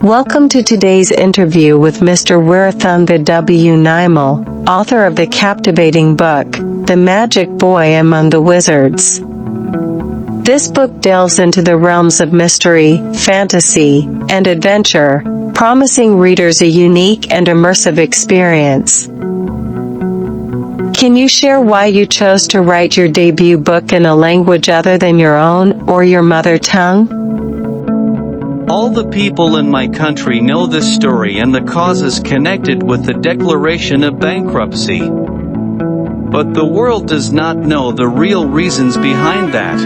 Welcome to today's interview with Mr. Wirathan W. Naimal, author of the captivating book, The Magic Boy Among the Wizards. This book delves into the realms of mystery, fantasy, and adventure, promising readers a unique and immersive experience. Can you share why you chose to write your debut book in a language other than your own or your mother tongue? All the people in my country know this story and the causes connected with the declaration of bankruptcy. But the world does not know the real reasons behind that.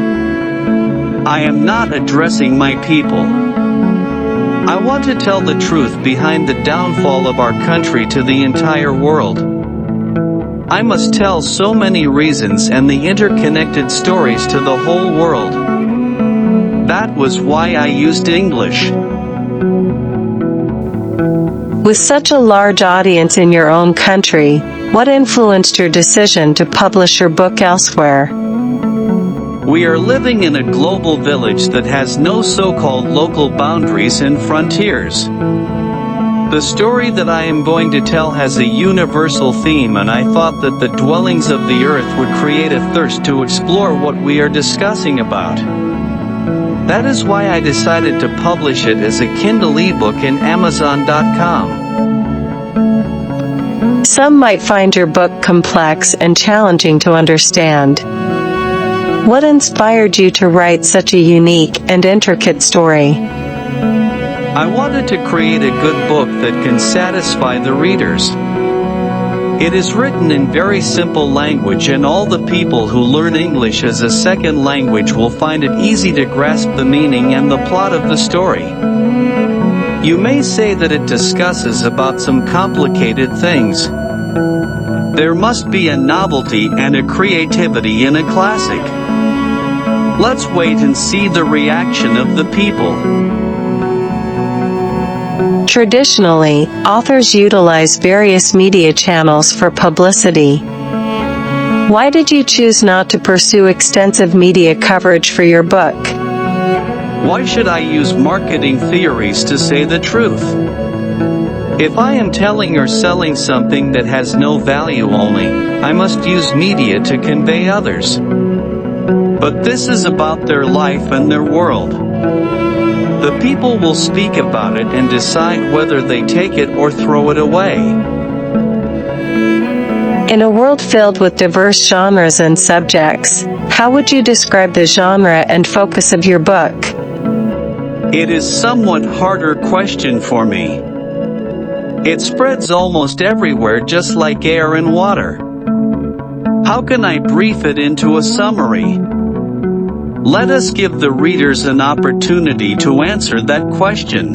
I am not addressing my people. I want to tell the truth behind the downfall of our country to the entire world. I must tell so many reasons and the interconnected stories to the whole world. That was why I used English. With such a large audience in your own country, what influenced your decision to publish your book elsewhere? We are living in a global village that has no so-called local boundaries and frontiers. The story that I am going to tell has a universal theme, and I thought that the dwellings of the earth would create a thirst to explore what we are discussing about. That is why I decided to publish it as a Kindle ebook in Amazon.com. Some might find your book complex and challenging to understand. What inspired you to write such a unique and intricate story? I wanted to create a good book that can satisfy the readers. It is written in very simple language, and all the people who learn English as a second language will find it easy to grasp the meaning and the plot of the story. You may say that it discusses about some complicated things. There must be a novelty and a creativity in a classic. Let's wait and see the reaction of the people. Traditionally, authors utilize various media channels for publicity. Why did you choose not to pursue extensive media coverage for your book? Why should I use marketing theories to say the truth? If I am telling or selling something that has no value only, I must use media to convey others. But this is about their life and their world. The people will speak about it and decide whether they take it or throw it away. In a world filled with diverse genres and subjects, how would you describe the genre and focus of your book? It is somewhat harder question for me. It spreads almost everywhere, just like air and water. How can I brief it into a summary? Let us give the readers an opportunity to answer that question.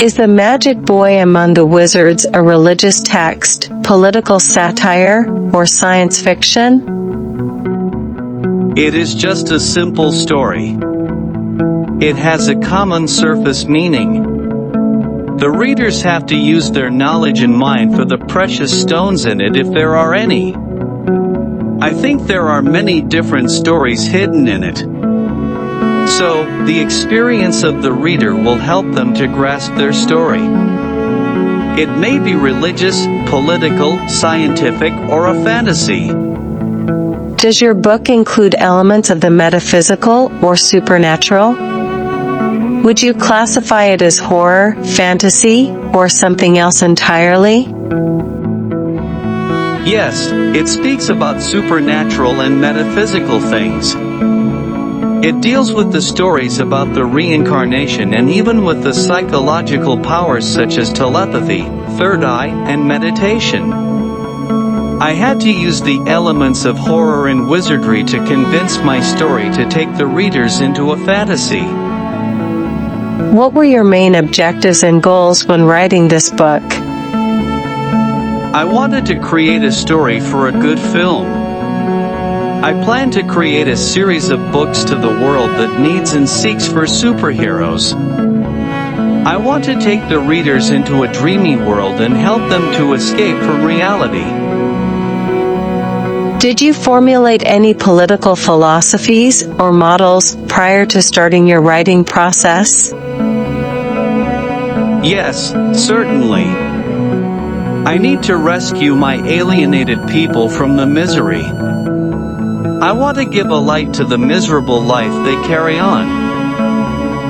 Is The Magic Boy Among the Wizards a religious text, political satire, or science fiction? It is just a simple story. It has a common surface meaning. The readers have to use their knowledge and mind for the precious stones in it, if there are any. I think there are many different stories hidden in it. So, the experience of the reader will help them to grasp their story. It may be religious, political, scientific, or a fantasy. Does your book include elements of the metaphysical or supernatural? Would you classify it as horror, fantasy, or something else entirely? Yes, it speaks about supernatural and metaphysical things. It deals with the stories about the reincarnation and even with the psychological powers such as telepathy, third eye, and meditation. I had to use the elements of horror and wizardry to convince my story to take the readers into a fantasy. What were your main objectives and goals when writing this book? I wanted to create a story for a good film. I plan to create a series of books to the world that needs and seeks for superheroes. I want to take the readers into a dreamy world and help them to escape from reality. Did you formulate any political philosophies or models prior to starting your writing process? Yes, certainly. I need to rescue my alienated people from the misery. I want to give a light to the miserable life they carry on.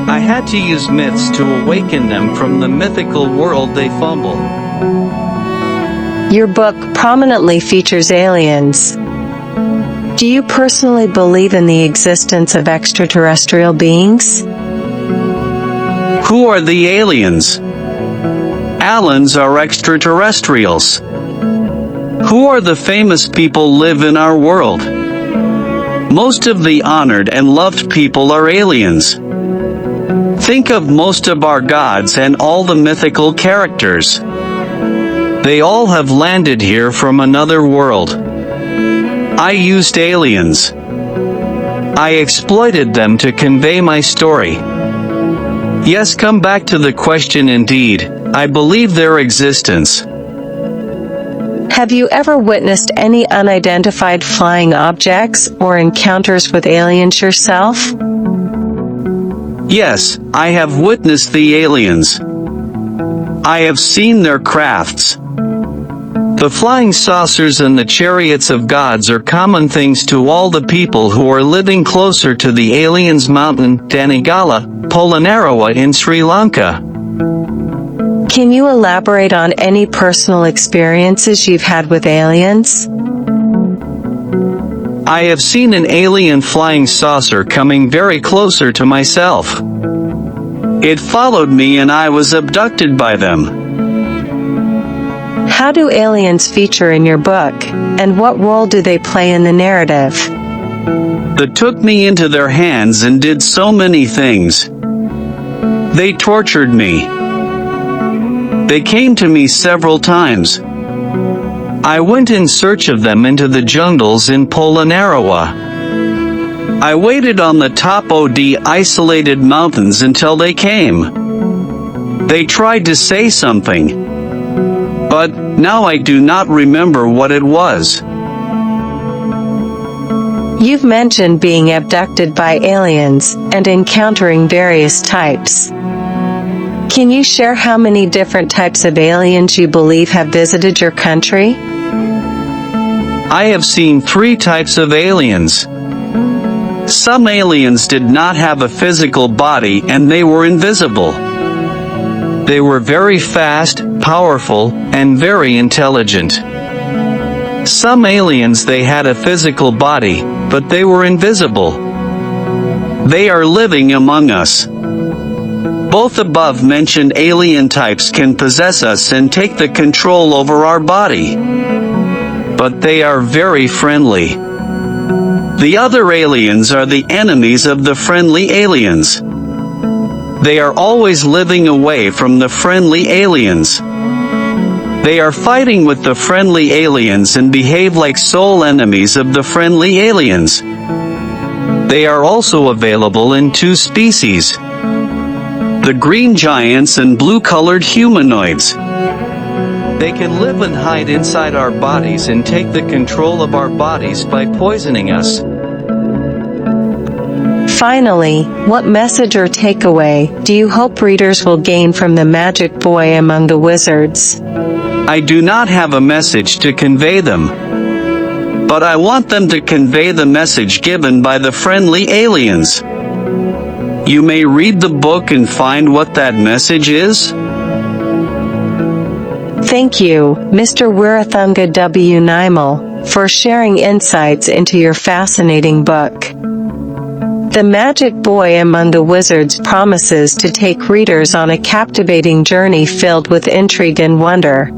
I had to use myths to awaken them from the mythical world they fumble. Your book prominently features aliens. Do you personally believe in the existence of extraterrestrial beings? Who are the aliens? Aliens are extraterrestrials. Who are the famous people live in our world? Most of the honored and loved people are aliens. Think of most of our gods and all the mythical characters. They all have landed here from another world. I used aliens. I exploited them to convey my story. Yes, come back to the question indeed. I believe their existence. Have you ever witnessed any unidentified flying objects or encounters with aliens yourself? Yes, I have witnessed the aliens. I have seen their crafts. The flying saucers and the chariots of gods are common things to all the people who are living closer to the aliens' mountain, Danigala, Polonnaruwa in Sri Lanka. Can you elaborate on any personal experiences you've had with aliens? I have seen an alien flying saucer coming very closer to myself. It followed me and I was abducted by them. How do aliens feature in your book, and what role do they play in the narrative? They took me into their hands and did so many things. They tortured me. They came to me several times. I went in search of them into the jungles in Polonnaruwa. I waited on the top of the isolated mountains until they came. They tried to say something, but now I do not remember what it was. You've mentioned being abducted by aliens and encountering various types. Can you share how many different types of aliens you believe have visited your country? I have seen 3 types of aliens. Some aliens did not have a physical body and they were invisible. They were very fast, powerful, and very intelligent. Some aliens they had a physical body, but they were invisible. They are living among us. Both above mentioned alien types can possess us and take the control over our body. But they are very friendly. The other aliens are the enemies of the friendly aliens. They are always living away from the friendly aliens. They are fighting with the friendly aliens and behave like sole enemies of the friendly aliens. They are also available in 2 species. The green giants and blue-colored humanoids. They can live and hide inside our bodies and take the control of our bodies by poisoning us. Finally, what message or takeaway do you hope readers will gain from The Magic Boy Among the Wizards? I do not have a message to convey them, but I want them to convey the message given by the friendly aliens. You may read the book and find what that message is. Thank you, Mr. Wirathunga W. Naimal, for sharing insights into your fascinating book. The Magic Boy Among the Wizards promises to take readers on a captivating journey filled with intrigue and wonder.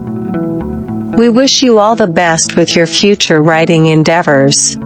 We wish you all the best with your future writing endeavors.